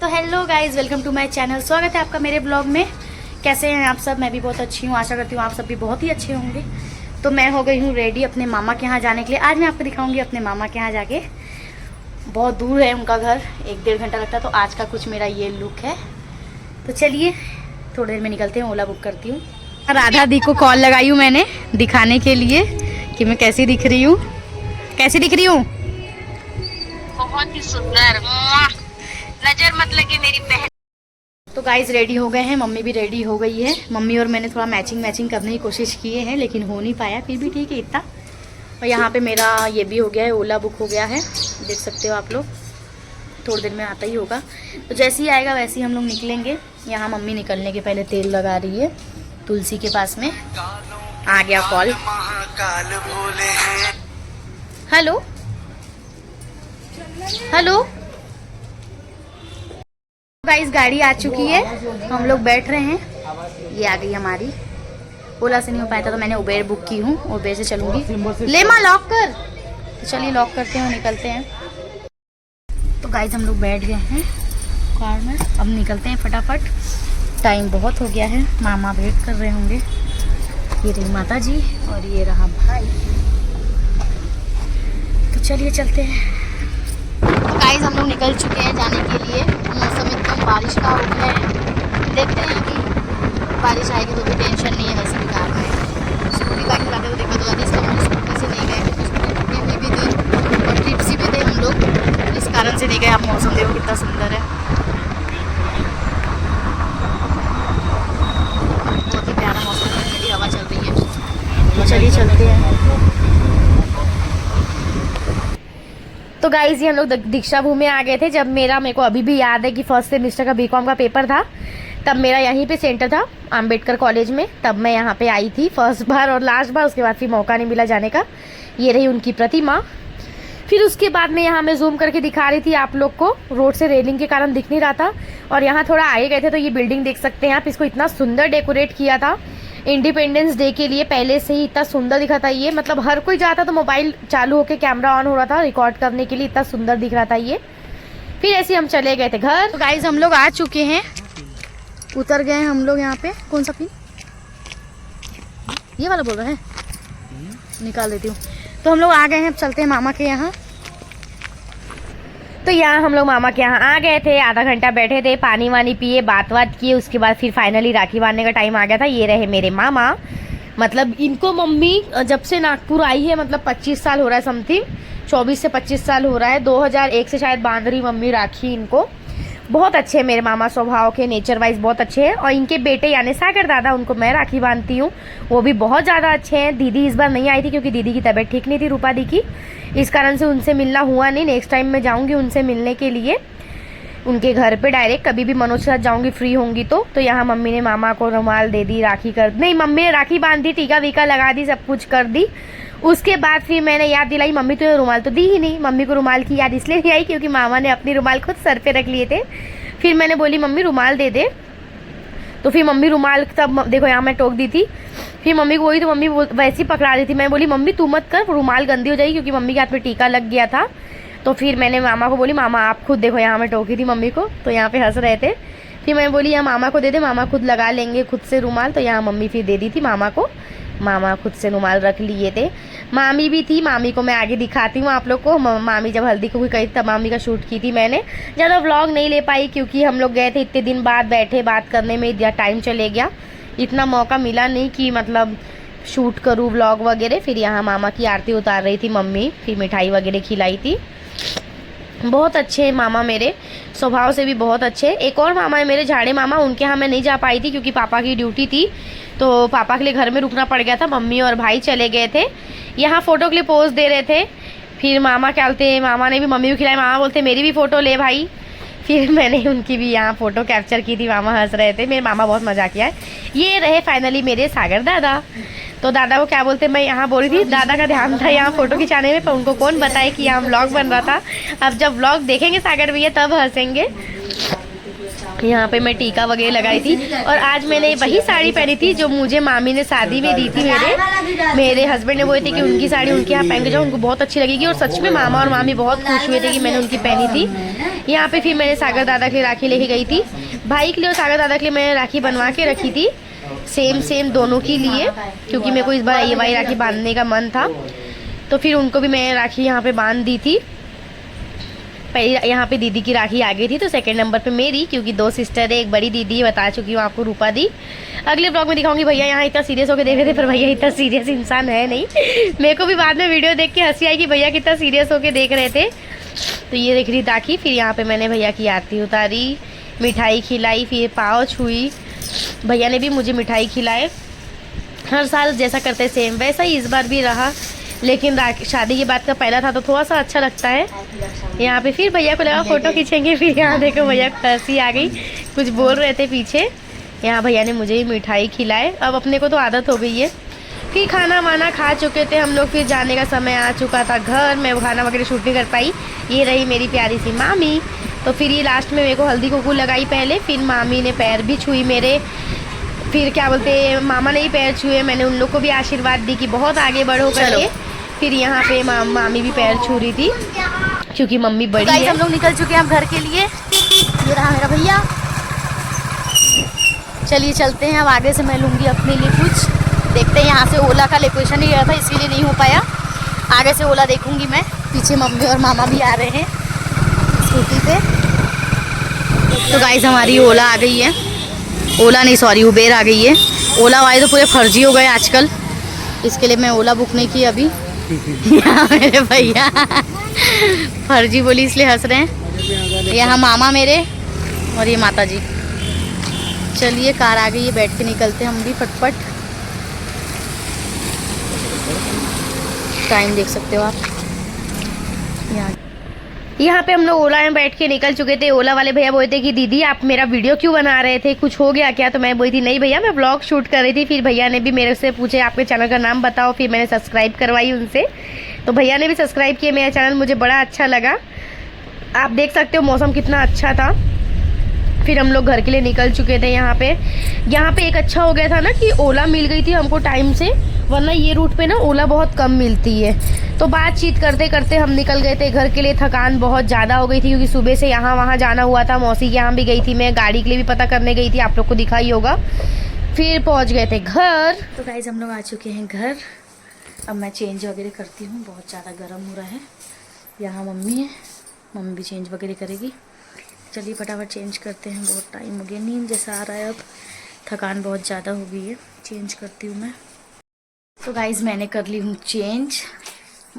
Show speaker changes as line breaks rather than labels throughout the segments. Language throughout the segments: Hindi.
तो hello guys, welcome to my channel. स्वागत है आपका मेरे ब्लॉग में। कैसे हैं आप सब? मैं भी बहुत अच्छी हूँ, आशा करती हूँ आप सब भी बहुत ही अच्छे होंगे। तो मैं हो गई हूँ रेडी अपने मामा के यहाँ जाने के लिए। आज मैं आपको दिखाऊंगी अपने मामा के यहाँ जाके। बहुत दूर है उनका घर, 1-1.5 घंटा लगता है। तो आज का कुछ मेरा ये लुक है। तो चलिए थोड़ी देर में निकलते हैं, ओला बुक करती हूँ। राधा दी को कॉल लगाई हूँ मैंने दिखाने के लिए कि मैं कैसी दिख रही हूँ। कैसी दिख रही हूँ?
बहुत ही सुंदर, नजर मत लगे मेरी बहन।
तो गाइज रेडी हो गए हैं, मम्मी भी रेडी हो गई है। मम्मी और मैंने थोड़ा मैचिंग करने की कोशिश किए हैं, लेकिन हो नहीं पाया। फिर भी ठीक है इतना। और यहाँ पे मेरा ये भी हो गया है, ओला बुक हो गया है, देख सकते हो आप लोग। थोड़ी देर में आता ही होगा। तो जैसे ही आएगा वैसे ही हम लोग निकलेंगे। यहाँ मम्मी निकलने के पहले तेल लगा रही है तुलसी के पास में। आ गया कॉल। हेलो हेलो गाइस, गाड़ी आ चुकी है, हम लोग बैठ रहे हैं। ये आ गई हमारी। ओला से नहीं हो पाया था तो मैंने उबेर बुक की हूँ, उबेर से चलूंगी। ले माँ लॉक कर। तो चलिए लॉक करते हैं और निकलते हैं। तो गाइस हम लोग बैठ गए हैं कार में, अब निकलते हैं फटाफट। टाइम बहुत हो गया है, मामा वेट कर रहे होंगे। ये रही माता जी और ये रहा भाई। तो चलिए चलते हैं। तो गाइस हम लोग निकल चुके हैं जाने के लिए। मौसम एकदम बारिश का हो गया है, देखते हैं अभी बारिश आएगी तो भी टेंशन नहीं है। वैसे भी कार में स्कूटी बाइक चलाते हुए दिक्कत हो जाती है, इसलिए हम स्कूटी से नहीं गए। स्कूटी में भी थे और ट्रिप्सी भी थे हम लोग, इस कारण से नहीं गए। आप मौसम देखो कितना सुंदर है, बहुत ही प्यारा मौसम है, ठंडी हवा चल रही है। तो चलिए चलते हैं। तो गाइस ये हम लोग दीक्षा भूमि आ गए थे। जब मेरे को अभी भी याद है कि फर्स्ट सेमेस्टर का बीकॉम का पेपर था, तब मेरा यहीं पे सेंटर था अंबेडकर कॉलेज में। तब मैं यहाँ पे आई थी फर्स्ट बार और लास्ट बार, उसके बाद फिर मौका नहीं मिला जाने का। ये रही उनकी प्रतिमा। फिर उसके बाद में यहाँ मैं जूम करके दिखा रही थी आप लोग को, रोड से रेलिंग के कारण दिख नहीं रहा था। और यहाँ थोड़ा आगे गए थे तो ये बिल्डिंग देख सकते हैं आप, इसको इतना सुंदर डेकोरेट किया था इंडिपेंडेंस डे के लिए। पहले से ही इतना सुंदर दिखा था ये, मतलब हर कोई जाता तो मोबाइल चालू होके कैमरा ऑन हो रहा था रिकॉर्ड करने के लिए, इतना सुंदर दिख रहा था ये। फिर ऐसे हम चले गए थे घर। तो गाइस हम लोग आ चुके हैं, उतर गए हैं हम लोग यहाँ पे। कौन सा पिन? ये वाला बोल रहे हैं, निकाल देती हूँ। तो हम लोग आ गए हैं, अब चलते हैं मामा के यहाँ। तो यहाँ हम लोग मामा के यहाँ आ गए थे, आधा घंटा बैठे थे, पानी वानी पिए, बात किए। उसके बाद फिर फाइनली राखी बांधने का टाइम आ गया था। ये रहे मेरे मामा, मतलब इनको मम्मी जब से नागपुर आई है, मतलब 25 साल हो रहा है समथिंग, 24 से 25 साल हो रहा है। 2001 से शायद बांध रही मम्मी राखी इनको। बहुत अच्छे हैं मेरे मामा, स्वभाव के, नेचर वाइज बहुत अच्छे हैं। और इनके बेटे यानी सागर दादा, उनको मैं राखी बांधती हूँ, वो भी बहुत ज़्यादा अच्छे हैं। दीदी इस बार नहीं आई थी क्योंकि दीदी की तबीयत ठीक नहीं थी, रूपा दी की, इस कारण से उनसे मिलना हुआ नहीं। नेक्स्ट टाइम मैं जाऊँगी उनसे मिलने के लिए, उनके घर पे डायरेक्ट, कभी भी मनोज के साथ जाऊँगी फ्री होंगी तो। यहाँ मम्मी ने मामा को रुमाल दे दी, राखी कर नहीं, मम्मी ने राखी बांध दी, टीका वीका लगा दी, सब कुछ कर दी। उसके बाद फिर मैंने याद दिलाई, मम्मी तो रुमाल तो दी ही नहीं। मम्मी को रुमाल की याद इसलिए नहीं आई क्योंकि मामा ने अपनी रुमाल खुद सर पे रख लिए थे। फिर मैंने बोली मम्मी रुमाल दे दे, तो फिर मम्मी रुमाल, तब देखो यहाँ मैं टोक दी थी। फिर मम्मी को वही, तो मम्मी वैसे ही पकड़ा रही थी। मैं बोली मम्मी तू मत कर, रुमाल गंदी हो जाएगी, क्योंकि मम्मी के हाथ में टीका लग गया था। तो फिर मैंने मामा को बोली मामा आप खुद देखो, यहाँ मैं टोकी थी मम्मी को, तो यहाँ पे हंस रहे थे। फिर मैं बोली यहाँ मामा को दे दे, मामा खुद लगा लेंगे खुद से रुमाल। तो यहाँ मम्मी फिर दे दी थी मामा को, मामा खुद से रुमाल रख लिए थे। मामी भी थी, मामी को मैं आगे दिखाती हूँ आप लोग को। मामी जब हल्दी को भी गई तब मामी का शूट की थी मैंने। ज़्यादा व्लॉग नहीं ले पाई क्योंकि हम लोग गए थे इतने दिन बाद, बैठे बात करने में टाइम चले गया, इतना मौका मिला नहीं कि मतलब शूट करूँ व्लॉग वगैरह। फिर यहाँ मामा की आरती उतार रही थी मम्मी, फिर मिठाई वगैरह खिलाई थी। बहुत अच्छे हैं मामा मेरे, स्वभाव से भी बहुत अच्छे। एक और मामा है मेरे, झाड़े मामा, उनके यहाँ मैं नहीं जा पाई थी क्योंकि पापा की ड्यूटी थी, तो पापा के लिए घर में रुकना पड़ गया था। मम्मी और भाई चले गए थे। यहाँ फ़ोटो के लिए पोज दे रहे थे। फिर मामा क्या बोलते, मामा ने भी मम्मी को खिलाया। मामा बोलते मेरी भी फ़ोटो ले भाई। फिर मैंने उनकी भी यहाँ फ़ोटो कैप्चर की थी, मामा हंस रहे थे। मेरे मामा बहुत मज़ा किया है। ये रहे फाइनली मेरे सागर दादा। तो दादा को क्या बोलते, मैं यहाँ बोल रही थी दादा का ध्यान था यहाँ फ़ोटो खिंचाने में, पर उनको कौन बताए कि यहाँ व्लॉग बन रहा था। अब जब व्लॉग देखेंगे सागर भैया तब हंसेंगे। यहाँ पे मैं टीका वगैरह लगाई थी। और आज मैंने वही साड़ी पहनी थी जो मुझे मामी ने शादी में दी थी। मेरे हस्बैंड ने बोले थे कि उनकी साड़ी उनके यहाँ पहन के जाओ, उनको बहुत अच्छी लगेगी। और सच में मामा और मामी बहुत खुश हुए थे कि मैंने उनकी पहनी थी। यहाँ पे फिर मैंने सागर दादा के लिए राखी लेके गई थी। भाई के लिए और सागर दादा के लिए मैंने राखी बनवा के रखी थी, सेम दोनों के लिए, क्योंकि मेरे को इस बार ये वाली राखी बांधने का मन था। तो फिर उनको भी मैंने राखी यहाँ पे बांध दी थी। पहले यहाँ पे दीदी की राखी आ गई थी, तो सेकंड नंबर पे मेरी, क्योंकि 2 सिस्टर है, एक बड़ी दीदी बता चुकी हूँ आपको, रूपा दी। अगले ब्लॉग में दिखाऊंगी। भैया यहाँ इतना सीरियस होकर देख रहे थे, पर भैया इतना सीरियस इंसान है नहीं। मेरे को भी बाद में वीडियो देख के हंसी आई कि भैया कितना सीरियस होकर देख रहे थे। तो ये देख रही राखी। फिर यहाँ पे मैंने भैया की आरती उतारी, मिठाई खिलाई, फिर पाँव छुई। भैया ने भी मुझे मिठाई खिलाए। हर साल जैसा करते सेम वैसा ही इस बार भी रहा, लेकिन शादी के बाद का पहला था तो थोड़ा सा अच्छा लगता है। यहाँ पे फिर भैया को लगा फ़ोटो खींचेंगे, फिर यहाँ देखो भैया को हंसी आ गई, कुछ बोल रहे थे पीछे। यहाँ भैया ने मुझे ही मिठाई खिलाए। अब अपने को तो आदत हो गई है। फिर खाना वाना खा चुके थे हम लोग, फिर जाने का समय आ चुका था घर। मैं खाना वगैरह शूट नहीं कर पाई। ये रही मेरी प्यारी सी मामी। तो फिर ये लास्ट में मेरे को हल्दी कुकू लगाई पहले, फिर मामी ने पैर भी छुई मेरे, फिर क्या बोलते मामा ने ही पैर छुए। मैंने उन लोग को भी आशीर्वाद दी कि बहुत आगे बढ़ो करके। फिर यहाँ पे मामी भी पैर छू रही थी, क्योंकि मम्मी बड़ी है। हम लोग निकल चुके हैं हम घर के लिए। ये रहा मेरा भैया। चलिए चलते हैं अब आगे से। मैं लूँगी अपने लिए कुछ, देखते हैं। यहाँ से ओला का लोकेशन ही गया था, इसीलिए नहीं हो पाया। आगे से ओला देखूँगी मैं। पीछे मम्मी और मामा भी आ रहे हैं स्कूटी पे। तो गाइस हमारी ओला आ गई है। ओला नहीं, सॉरी, उबेर आ गई है। ओला वाले तो पूरे फर्जी हो गए आजकल, इसके लिए मैं ओला बुक नहीं की अभी। यहाँ मेरे भैया फर्जी बोली इसलिए हंस रहे हैं। यहाँ मामा मेरे और ये माता जी। चलिए कार आ गई है, बैठ के निकलते हैं हम भी फटफट। टाइम देख सकते हो आप। यहाँ पे हम लोग ओला में बैठ के निकल चुके थे। ओला वाले भैया बोलते कि दीदी आप मेरा वीडियो क्यों बना रहे थे, कुछ हो गया क्या? तो मैं बोली थी नहीं भैया मैं व्लॉग शूट कर रही थी। फिर भैया ने भी मेरे से पूछे आपके चैनल का नाम बताओ, फिर मैंने सब्सक्राइब करवाई उनसे। तो भैया ने भी सब्सक्राइब किया मेरा चैनल, मुझे बड़ा अच्छा लगा। आप देख सकते हो मौसम कितना अच्छा था। फिर हम लोग घर के लिए निकल चुके थे। यहाँ पे एक अच्छा हो गया था ना कि ओला मिल गई थी हमको टाइम से, वरना ये रूट पे ना ओला बहुत कम मिलती है। तो बातचीत करते करते हम निकल गए थे घर के लिए। थकान बहुत ज़्यादा हो गई थी, क्योंकि सुबह से यहाँ वहाँ जाना हुआ था। मौसी के यहाँ भी गई थी मैं, गाड़ी के लिए भी पता करने गई थी, आप लोग को दिखा ही होगा। फिर पहुँच गए थे घर। तो गाइस हम लोग आ चुके हैं घर। अब मैं चेंज वगैरह करती हूँ, बहुत ज़्यादा गर्म हो रहा है। यहाँ मम्मी है, मम्मी भी चेंज वगैरह करेगी। चलिए फटाफट चेंज करते हैं, बहुत टाइम हो गया, नींद जैसा आ रहा है। अब थकान बहुत ज़्यादा हो गई है। चेंज करती हूँ मैं। तो गाइज़ मैंने कर ली हूँ चेंज।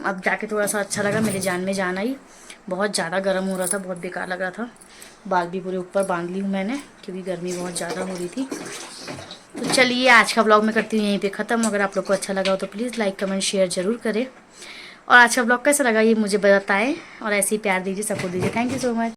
अब जाके थोड़ा सा अच्छा लगा, मेरे जान में जान आई। बहुत ज़्यादा गर्म हो रहा था, बहुत बेकार लग रहा था। बाल भी पूरे ऊपर बांध ली हूँ मैंने, क्योंकि गर्मी बहुत ज़्यादा हो रही थी। तो चलिए आज का ब्लॉग मैं करती हूँ यहीं पे ख़त्म। अगर आप लोग को अच्छा लगा हो तो प्लीज़ लाइक कमेंट शेयर ज़रूर करें। और आज का ब्लॉग कैसा लगा ये मुझे बताएं, और ऐसे ही प्यार दीजिए, सपोर्ट दीजिए। Thank you so much.